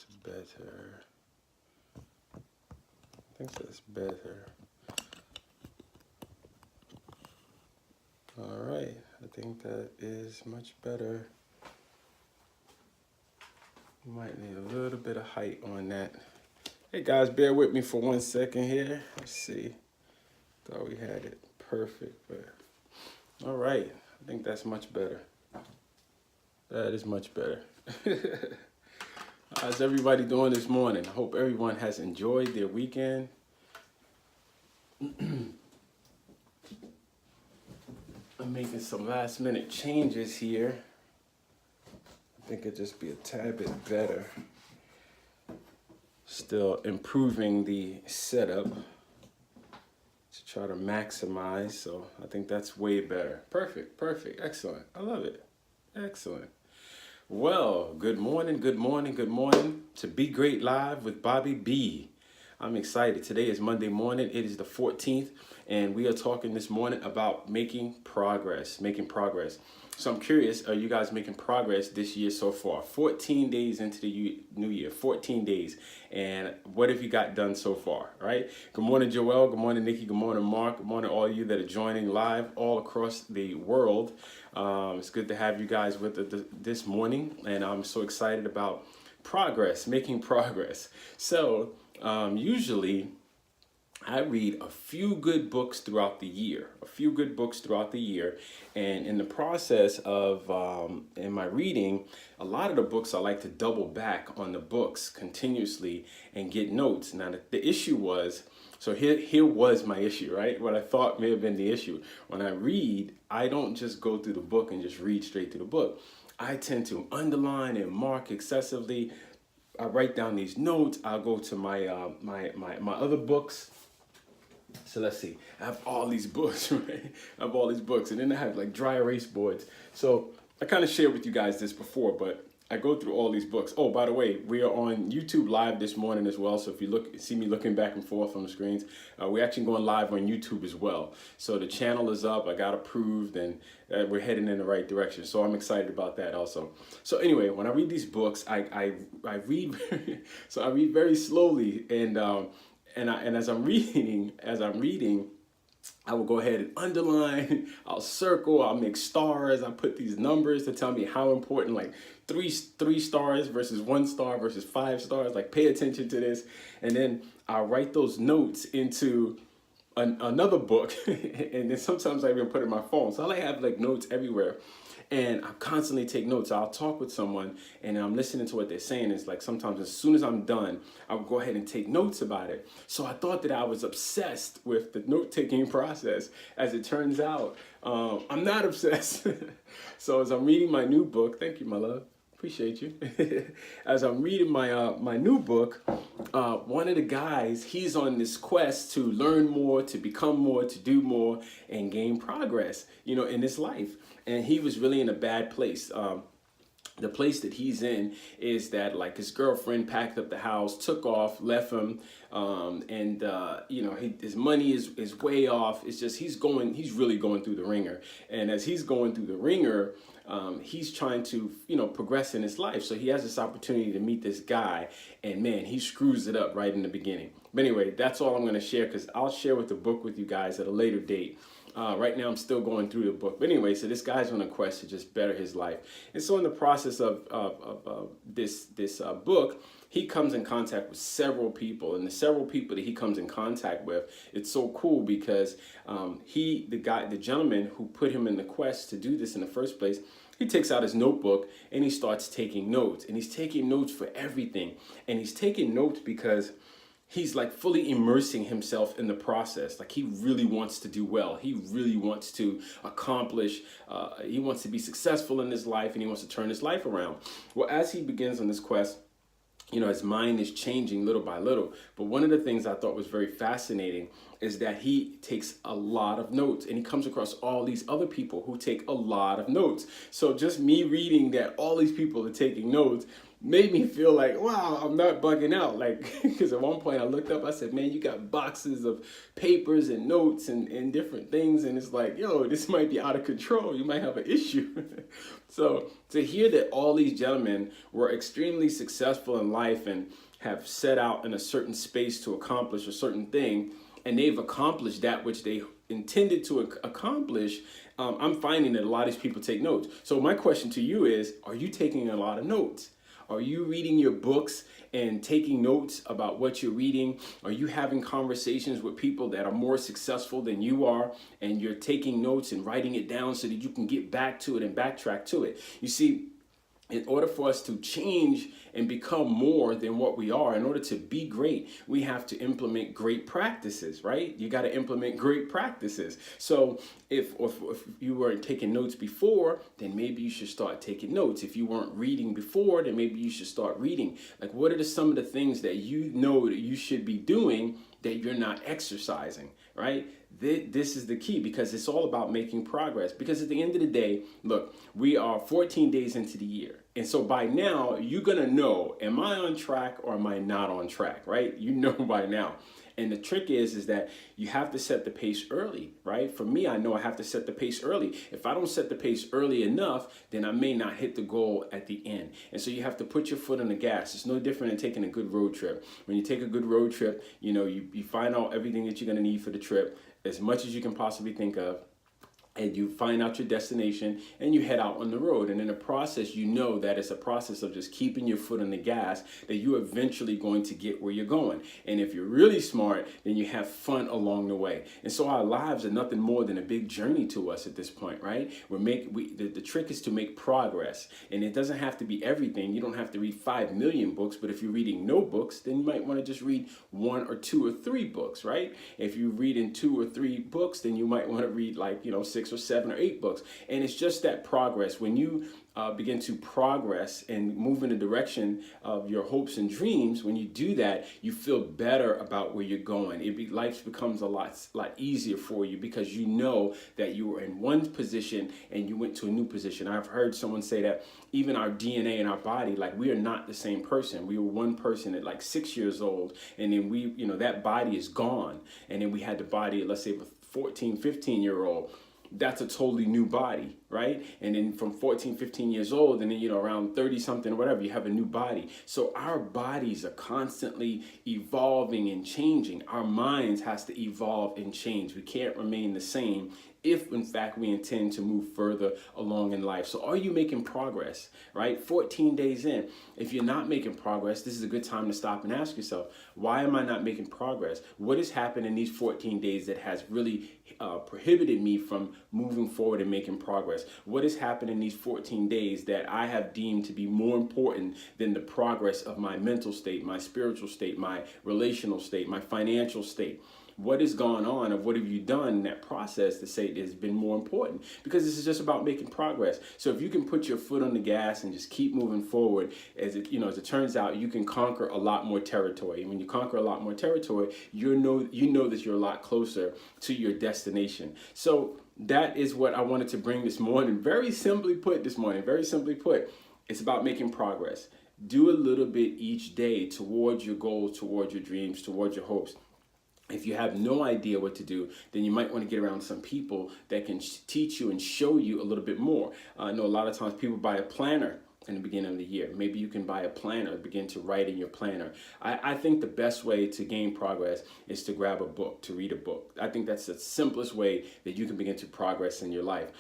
that's better. I think that's better. All right, I think that is much better. Might need a little bit of height on that. Hey guys, bear with me for 1 second here. Let's see. Thought we had it perfect, but all right. I think that's much better. That is much better. How's everybody doing this morning? I hope everyone has enjoyed their weekend. I'm making some last minute changes here. I think it'd just be a tad bit better. Still improving the setup to try to maximize, so I think that's way better. Perfect, perfect, excellent. I love it. Excellent. Well, good morning, good morning, good morning to Be Great Live with Bobby B. I'm excited. Today is Monday morning. It is the 14th, and we are talking this morning about making progress, So I'm curious, are you guys making progress this year so far? 14 days into the new year, 14 days. And what have you got done so far, right? Good morning, Joelle. Good morning, Nikki. Good morning, Mark. Good morning, all of you that are joining live all across the world. It's good to have you guys with us this morning. And I'm so excited about progress, making progress. So usually I read a few good books throughout the year, and in the process of in my reading, a lot of the books I like to double back on the books continuously and get notes. Now the issue was, so here was my issue, right? What I thought may have been the issue. When I read, I don't just go through the book and just read straight through the book. I tend to underline and mark excessively. I write down these notes. I'll go to my my other books. So let's see, I have all these books, right? I have all these books, and then I have like dry erase boards. So I kind of shared with you guys this before, but I go through all these books. Oh, by the way, we are on YouTube Live this morning as well. So if you see me looking back and forth on the screens, we're actually going live on YouTube as well. So the channel is up, I got approved, and we're heading in the right direction. So I'm excited about that also. So anyway, when I read these books, I read, so I read very slowly, and as I'm reading, I will go ahead and underline, I'll circle, I'll make stars, I put these numbers to tell me how important, like three stars versus 1 star versus 5 stars, like pay attention to this. And then I'll write those notes into another book, and then sometimes I even put it in my phone. So I have like notes everywhere. And I constantly take notes. I'll talk with someone and I'm listening to what they're saying. It's like sometimes as soon as I'm done, I'll go ahead and take notes about it. So I thought that I was obsessed with the note-taking process. As it turns out, I'm not obsessed. So as I'm reading my new book, thank you, my love. Appreciate you. As I'm reading my my new book, one of the guys, he's on this quest to learn more, to become more, to do more, and gain progress, you know, in his life. And he was really in a bad place. The place that he's in is that like his girlfriend packed up the house, took off, left him, and you know, his money is way off. It's just he's really going through the ringer. And as he's going through the ringer, he's trying to, you know, progress in his life. So he has this opportunity to meet this guy, and man, he screws it up right in the beginning. But anyway, that's all I'm going to share, because I'll share with the book with you guys at a later date. Right now I'm still going through the book. But anyway, so this guy's on a quest to just better his life. And so in the process of this book, he comes in contact with several people. And the several people that he comes in contact with, it's so cool because the gentleman who put him in the quest to do this in the first place, he takes out his notebook and he starts taking notes. And he's taking notes for everything. And he's taking notes because he's like fully immersing himself in the process. Like he really wants to do well. He really wants to accomplish, he wants to be successful in his life, and he wants to turn his life around. Well, as he begins on this quest, you know, his mind is changing little by little. But one of the things I thought was very fascinating is that he takes a lot of notes, and he comes across all these other people who take a lot of notes. So just me reading that all these people are taking notes, made me feel like, wow, I'm not bugging out. Like, because at one point I looked up, I said, man, you got boxes of papers and notes and different things. And it's like, yo, this might be out of control. You might have an issue. So to hear that all these gentlemen were extremely successful in life and have set out in a certain space to accomplish a certain thing, and they've accomplished that which they intended to accomplish, I'm finding that a lot of these people take notes. So my question to you is, are you taking a lot of notes? Are you reading your books and taking notes about what you're reading? Are you having conversations with people that are more successful than you are, and you're taking notes and writing it down so that you can get back to it and backtrack to it? You see, in order for us to change and become more than what we are, in order to be great, we have to implement great practices, right? You got to implement great practices. So if you weren't taking notes before, then maybe you should start taking notes. If you weren't reading before, then maybe you should start reading. Like, what are some of the things that you know that you should be doing that you're not exercising, right? This is the key, because it's all about making progress. Because at the end of the day, look, we are 14 days into the year. And so by now, you're going to know, am I on track or am I not on track, right? You know by now. And the trick is that you have to set the pace early, right? For me, I know I have to set the pace early. If I don't set the pace early enough, then I may not hit the goal at the end. And so you have to put your foot on the gas. It's no different than taking a good road trip. When you take a good road trip, you find out everything that you're going to need for the trip, as much as you can possibly think of, and you find out your destination and you head out on the road. And in the process, you know that it's a process of just keeping your foot on the gas, that you're eventually going to get where you're going. And if you're really smart, then you have fun along the way. And so our lives are nothing more than a big journey to us at this point, right? The trick is to make progress. And it doesn't have to be everything. You don't have to read 5 million books, but if you're reading no books, then you might want to just read 1 or 2 or 3 books, right? If you're reading 2 or 3 books, then you might want to read 6 or 7 or 8 books. And it's just that progress. When you begin to progress and move in the direction of your hopes and dreams, when you do that, you feel better about where you're going. Life becomes a lot easier for you, because you know that you were in one position and you went to a new position. I've heard someone say that even our DNA in our body, like, we are not the same person. We were one person at 6 years old, and then that body is gone. And then we had the body, let's say, of a 14, 15-year-old. That's a totally new body, right? And then from 14, 15 years old, and then, around 30 something or whatever, you have a new body. So our bodies are constantly evolving and changing. Our minds has to evolve and change. We can't remain the same if in fact we intend to move further along in life. So are you making progress, right? 14 days in. If you're not making progress, this is a good time to stop and ask yourself, why am I not making progress? What has happened in these 14 days that has really prohibited me from moving forward and making progress? What has happened in these 14 days that I have deemed to be more important than the progress of my mental state, my spiritual state, my relational state, my financial state? What has gone on, or what have you done in that process to say it has been more important? Because this is just about making progress. So if you can put your foot on the gas and just keep moving forward, as it turns out, you can conquer a lot more territory. And when you conquer a lot more territory, you know that you're a lot closer to your destination. So that is what I wanted to bring this morning. Very simply put, it's about making progress. Do a little bit each day towards your goals, towards your dreams, towards your hopes. If you have no idea what to do, then you might want to get around some people that can teach you and show you a little bit more. I know a lot of times people buy a planner in the beginning of the year. Maybe you can buy a planner, begin to write in your planner. I think the best way to gain progress is to grab a book, to read a book. I think that's the simplest way that you can begin to progress in your life.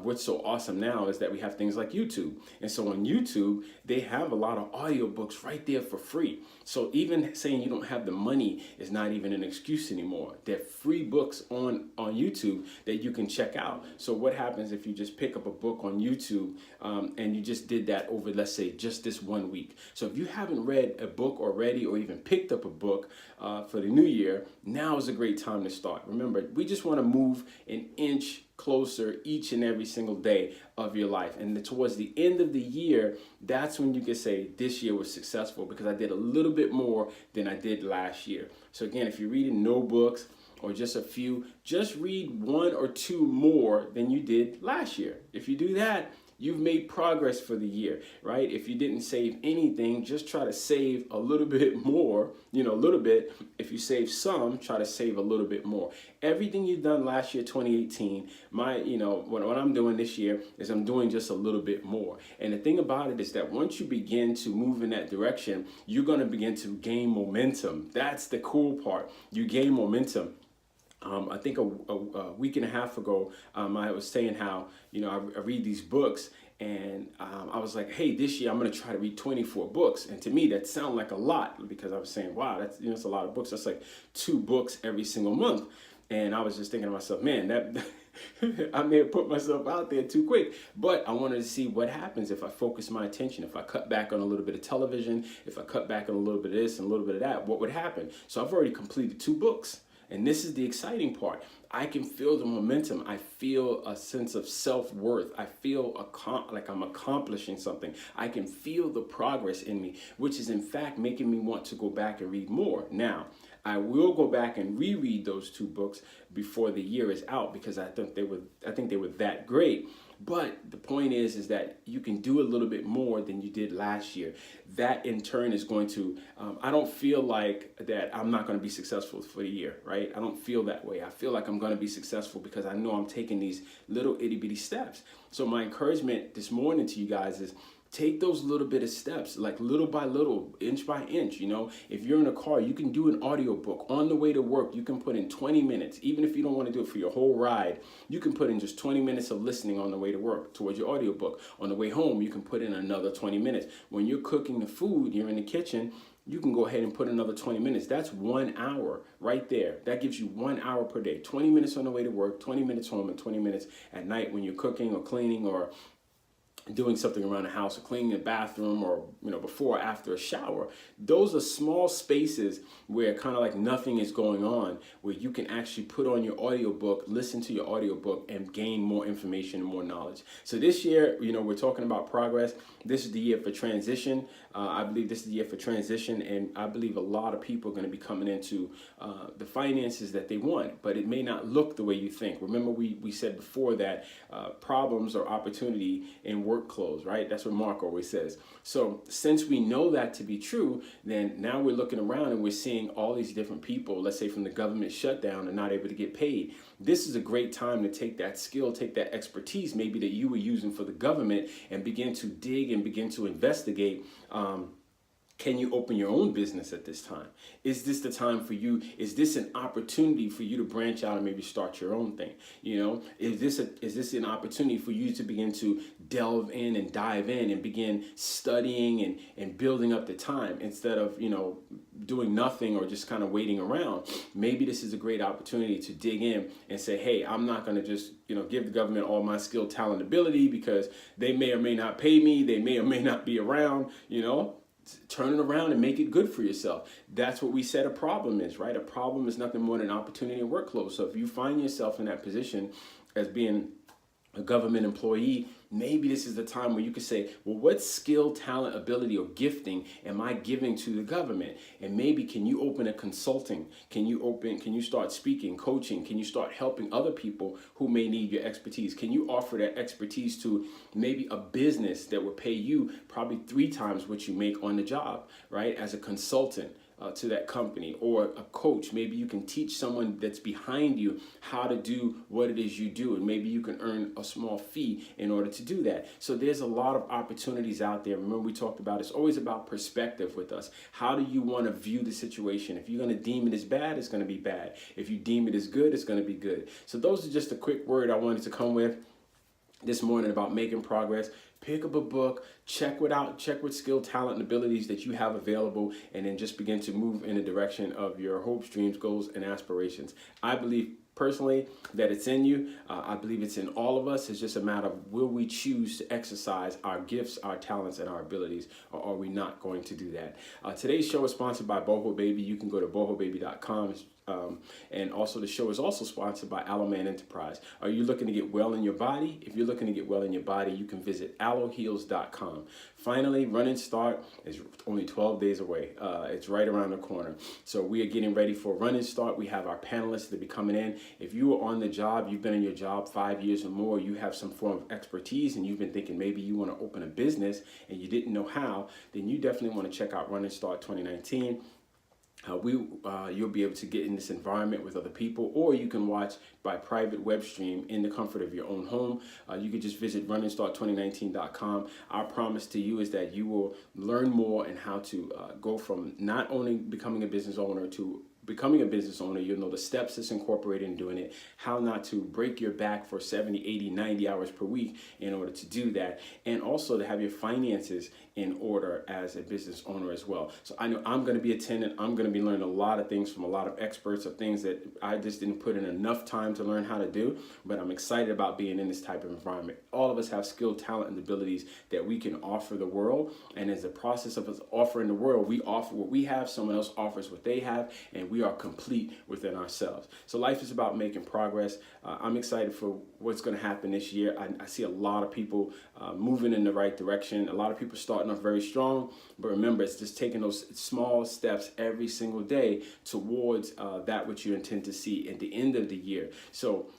What's so awesome now is that we have things like YouTube. And so on YouTube, they have a lot of audiobooks right there for free. So even saying you don't have the money is not even an excuse anymore. There are free books on YouTube that you can check out. So what happens if you just pick up a book on YouTube and you just did that over, let's say, just this 1 week? So if you haven't read a book already, or even picked up a book for the new year, now is a great time to start. Remember, we just want to move an inch closer each and every single day of your life. And towards the end of the year, that's when you can say this year was successful, because I did a little bit more than I did last year. So again, if you're reading no books or just a few, just read 1 or 2 more than you did last year. If you do that, you've made progress for the year, right? If you didn't save anything, just try to save a little bit more, a little bit. If you save some, try to save a little bit more. Everything you've done last year, 2018, what I'm doing this year is I'm doing just a little bit more. And the thing about it is that once you begin to move in that direction, you're going to begin to gain momentum. That's the cool part. You gain momentum. I think a week and a half ago, I was saying how, I read these books, and I was like, hey, this year I'm going to try to read 24 books. And to me, that sounded like a lot, because I was saying, wow, that's a lot of books. That's like 2 books every single month. And I was just thinking to myself, man, that I may have put myself out there too quick, but I wanted to see what happens if I focus my attention, if I cut back on a little bit of television, if I cut back on a little bit of this and a little bit of that, what would happen? So I've already completed 2 books. And this is the exciting part. I can feel the momentum. I feel a sense of self-worth. I feel like I'm accomplishing something. I can feel the progress in me, which is in fact making me want to go back and read more. Now, I will go back and reread those 2 books before the year is out, because I think they were that great. But the point is that you can do a little bit more than you did last year. That in turn is going to, I don't feel like that I'm not going to be successful for the year, right? I don't feel that way. I feel like I'm going to be successful because I know I'm taking these little itty bitty steps. So my encouragement this morning to you guys is, take those little bit of steps, like little by little, inch by inch. If you're in a car, you can do an audiobook on the way to work. You can put in 20 minutes, even if you don't want to do it for your whole ride. You can put in just 20 minutes of listening on the way to work towards your audiobook. On the way home, you can put in another 20 minutes. When you're cooking the food, you're in the kitchen, you can go ahead and put another 20 minutes. That's 1 hour right there. That gives you 1 hour per day. 20 minutes on the way to work, 20 minutes home, and 20 minutes at night when you're cooking or cleaning or doing something around the house, or cleaning the bathroom, or before or after a shower. Those are small spaces where kind of like nothing is going on, where you can actually put on your audiobook, listen to your audiobook, and gain more information and more knowledge. So this year, we're talking about progress. This is the year for transition. I believe this is the year for transition, and I believe a lot of people are going to be coming into the finances that they want, but it may not look the way you think. Remember, we said before that problems are opportunity in work clothes, right? That's what Mark always says. So since we know that to be true, then now we're looking around and we're seeing all these different people, let's say from the government shutdown, and not able to get paid. This is a great time to take that skill, take that expertise maybe that you were using for the government, and begin to dig and begin to investigate. Can you open your own business at this time? Is this the time for you? Is this an opportunity for you to branch out and maybe start your own thing? Is this an opportunity for you to begin to delve in and dive in and begin studying and building up the time, instead of, doing nothing or just kind of waiting around? Maybe this is a great opportunity to dig in and say, hey, I'm not going to just, give the government all my skill, talent, ability, because they may or may not pay me. They may or may not be around, Turn it around and make it good for yourself. That's what we said a problem is, right? A problem is nothing more than an opportunity and workload. So if you find yourself in that position as being a government employee, maybe this is the time where you could say, well, what skill, talent, ability, or gifting am I giving to the government? And maybe can you open a consulting? Can you start speaking, coaching? Can you start helping other people who may need your expertise? Can you offer that expertise to maybe a business that will pay you probably 3 times what you make on the job, right? As a consultant. To that company, or a coach. Maybe you can teach someone that's behind you how to do what it is you do, and maybe you can earn a small fee in order to do that. So there's a lot of opportunities out there. Remember, we talked about it's always about perspective with us. How do you want to view the situation? If you're going to deem it as bad, it's going to be bad. If you deem it as good, it's going to be good. So those are just a quick word I wanted to come with this morning about making progress. Pick up a book, check what skill, talent, and abilities that you have available, and then just begin to move in the direction of your hopes, dreams, goals, and aspirations. I believe personally that it's in you. I believe it's in all of us. It's just a matter of, will we choose to exercise our gifts, our talents, and our abilities, or are we not going to do that? Today's show is sponsored by Boho Baby. You can go to bohobaby.com. And also the show is also sponsored by Aloe Man Enterprise. Are you looking to get well in your body? If you're looking to get well in your body, you can visit aloeheals.com. runningstart.com. Finally, Running Start is only 12 days away. It's right around the corner. So we are getting ready for Running Start. We have our panelists that be coming in. If you are on the job, you've been in your job 5 years or more, you have some form of expertise, and you've been thinking maybe you want to open a business and you didn't know how, then you definitely want to check out Running Start 2019. You'll be able to get in this environment with other people, or you can watch by private web stream in the comfort of your own home. You can just visit runningstart2019.com. Our promise to you is that you will learn more and how to go from not only becoming a business owner to becoming a business owner. You'll know the steps that's incorporated in doing it, how not to break your back for 70, 80, 90 hours per week in order to do that, and also to have your finances in order as a business owner as well. So I know I'm going to be attending. I'm going to be learning a lot of things from a lot of experts, of things that I just didn't put in enough time to learn how to do, but I'm excited about being in this type of environment. All of us have skill, talent, and abilities that we can offer the world, and as the process of us offering the world, we offer what we have, someone else offers what they have, and we are complete within ourselves. So life is about making progress. I'm excited for what's going to happen this year. I see a lot of people moving in the right direction. A lot of people starting off very strong, but remember, it's just taking those small steps every single day towards that which you intend to see at the end of the year. So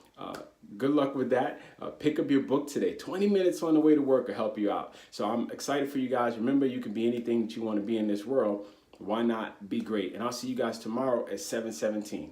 good luck with that. Pick up your book today. 20 minutes on the way to work will help you out. So I'm excited for you guys. Remember, you can be anything that you want to be in this world. Why not be great? And I'll see you guys tomorrow at 7:17.